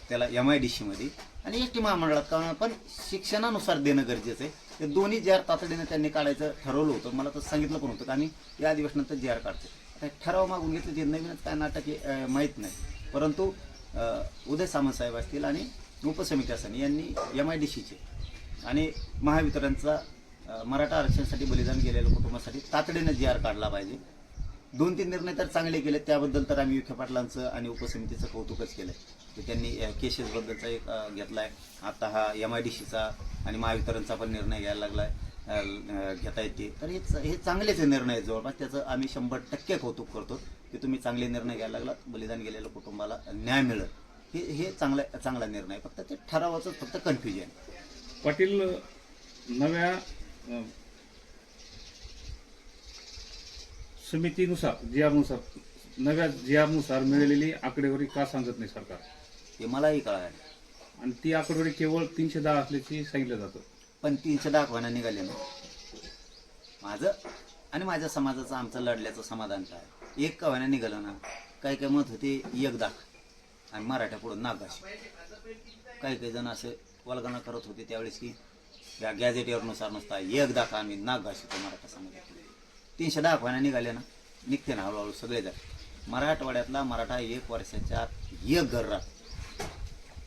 त्याला MIDC मध्ये आणि ST महामंडळात पण शिक्षणानुसार देणं गरजेचं आहे. ते दोन्ही JR तातडीने त्यांनी काढायचं ठरवलं होतं. मला तर सांगितलं पण होतं की आम्ही या अधिवेशनानंतर JR काढतो. आता ठराव मागून घेतले ते नवीनच काय नाटक आहे माहीत नाही, परंतु उदय सामंत साहेब असतील आणि उपसमिती असेल यांनी MIDCचे आणि महावितरणचा मराठा आरक्षणासाठी बलिदान गेलेल्या कुटुंबासाठी तातडीने JR काढला पाहिजे. 2-3 निर्णय तर चांगले केले, त्याबद्दल तर आम्ही विखे पाटलांचं आणि उपसमितीचं कौतुकच केलं की त्यांनी केसेसबद्दलचा एक घेतला आहे. आता हा MIDCचा आणि महावितरणचा पण निर्णय घ्यायला लागला आहे, घेता येते. तर हे चांगलेच निर्णय जवळपास, त्याचं आम्ही 100% कौतुक करतो की तुम्ही चांगले निर्णय घ्यायला लागला, बलिदान गेलेल्या कुटुंबाला न्याय मिळेल. हे चांगला निर्णय आहे. फक्त ते ठरावाचं फक्त कन्फ्युजन. पाटील नव्या समितीनुसार नव्या JR मिळालेली आकडेवारी का सांगत नाही सरकार? हे मलाही कळालं आणि ती आकडेवारी केवळ 310 असल्याची सांगितलं जातं. पण 310 व्हायला निघाले ना. माझं आणि माझ्या समाजाचं आमचं लढल्याचं समाधान काय, एक का व्हायला निघालं ना. काही काही मत होते 1 दाख आणि मराठ्या पुढं नागाशी. काही जण असे वल्गना करत होते त्यावेळेस की या गॅझेटवरनुसार नसता 1 दाख आम्ही नागाशी तो मराठा समाजात. 310 व्हायला निघाले ना, निघते ना हळूहळू सगळे जण. मराठवाड्यातला मराठा 1 वर्षाच्या 1 घर राहत.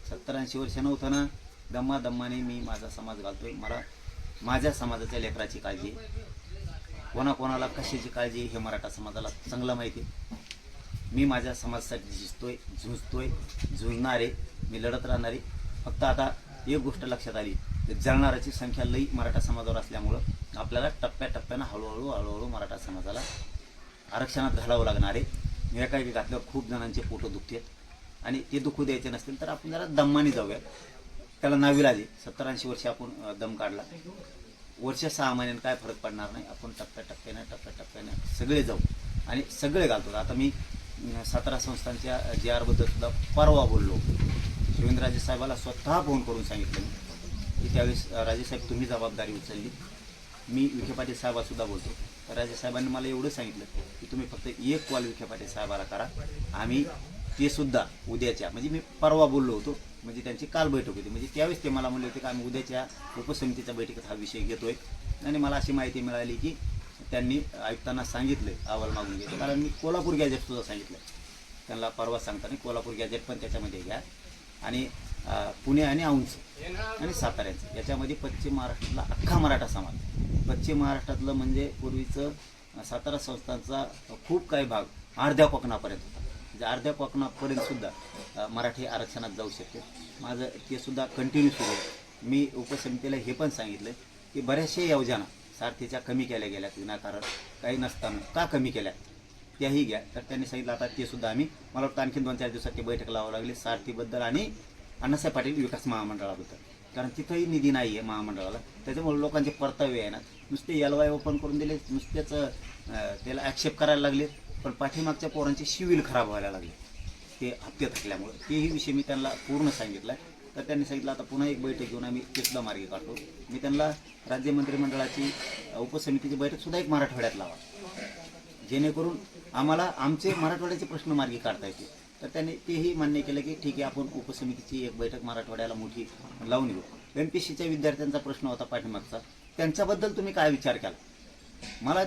70-80 वर्ष नव्हतं ना. दम्माने मी माझा समाज घालतोय. मला माझ्या समाजाच्या लेकराची काळजी, कोणाकोणाला कशाची काळजी हे मराठा समाजाला चांगलं माहिती आहे. मी माझ्या समाजासाठी झुंजतोय, झुंजणारे, मी लढत राहणारे. फक्त आता एक गोष्ट लक्षात आली, जळणाऱ्याची संख्या लई मराठा समाजावर असल्यामुळं आपल्याला टप्प्याटप्प्यानं हळूहळू मराठा समाजाला आरक्षणात घालावं लागणार आहे. एका घातल्यावर खूप जणांचे पोटं दुखतात आणि ते दुखू द्यायचे नसतील तर आपण जरा दम्माने जाऊया. त्याला नाविलाज आहे. 70-80 वर्ष आपण दम काढला, वर्ष 6 महिन्यानं काय फरक पडणार नाही. आपण टप्प्याटप्प्याने सगळे जाऊ आणि सगळे घालतो. आता मी 17 संस्थांच्या JR बद्दल सुद्धा परवा बोललो. शिवेंद्रराजे साहेबाला स्वतः फोन करून सांगितलं की त्यावेळेस राजेसाहेब तुम्ही जबाबदारी उचलली. मी विखे पाटील साहेबासुद्धा बोलतो. तर राजेसाहेबांनी मला एवढं सांगितलं की तुम्ही फक्त एक कॉल विखे पाटील साहेबाला करा. आम्ही ते सुद्धा उद्याच्या, म्हणजे मी परवा बोललो होतो, म्हणजे त्यांची काल बैठक होती, म्हणजे त्यावेळेस ते मला म्हणले होते की आम्ही उद्याच्या उपसमितीच्या बैठकीत हा विषय घेतोय. आणि मला अशी माहिती मिळाली की त्यांनी आयुक्तांना सांगितलं अहवाल मागून घ्यायचं. कारण मी कोल्हापूर गॅजेटसुद्धा सांगितलं त्यांना परवा सांगताना. कोल्हापूर गॅजेट पण त्याच्यामध्ये घ्या आणि पुणे आणि औंध आणि साताऱ्याचं याच्यामध्ये पश्चिम महाराष्ट्रातला अख्खा मराठा समाज, पश्चिम महाराष्ट्रातलं म्हणजे पूर्वीचं 17 संस्थांचा खूप काही भाग अर्ध्या कोकणापर्यंत होता. म्हणजे अर्ध्या कोकणापर्यंत सुद्धा मराठी आरक्षणात जाऊ शकते. माझं ते सुद्धा कंटिन्यू सुरू आहे. मी उपसमितीला हे पण सांगितलं की बऱ्याचशा योजना सारथीच्या कमी केल्या गेल्यात विनाकारण, काही नसताना का कमी केल्या त्याही घ्या. तर त्यांनी सांगितलं आता ते सुद्धा आम्ही, मला वाटतं आणखी 2-4 दिवसात ती बैठक लावावं लागली सारथीबद्दल आणि अण्णासाहेब पाटील विकास महामंडळाबद्दल. कारण तिथंही निधी नाही आहे महामंडळाला. त्याच्यामुळे लोकांचे परतावे आहे ना, नुसते LY ओपन करून दिले, नुसतेच त्याला ॲक्सेप्ट करायला लागले, पण पाठीमागच्या पोरांचे सिव्हिल खराब व्हायला लागले ते हप्ते थकल्यामुळे. तेही विषय मी त्यांना पूर्ण सांगितला. तर त्यांनी सांगितलं आता पुन्हा एक बैठक घेऊन आम्ही ते सुद्धा मार्गी काढतो. मी त्यांना राज्य मंत्रिमंडळाची उपसमितीची बैठकसुद्धा एक मराठवाड्यात लावा, जेणेकरून आम्हाला आमचे मराठवाड्याचे प्रश्न मार्गी काढता येतील. तर त्यांनी तेही मान्य केलं की ठीक आहे, आपण उपसमितीची एक बैठक मराठवाड्याला मोठी लावून घेऊ. MPSCच्या विद्यार्थ्यांचा प्रश्न होता पाठीमागचा, त्यांच्याबद्दल तुम्ही काय विचार केला मला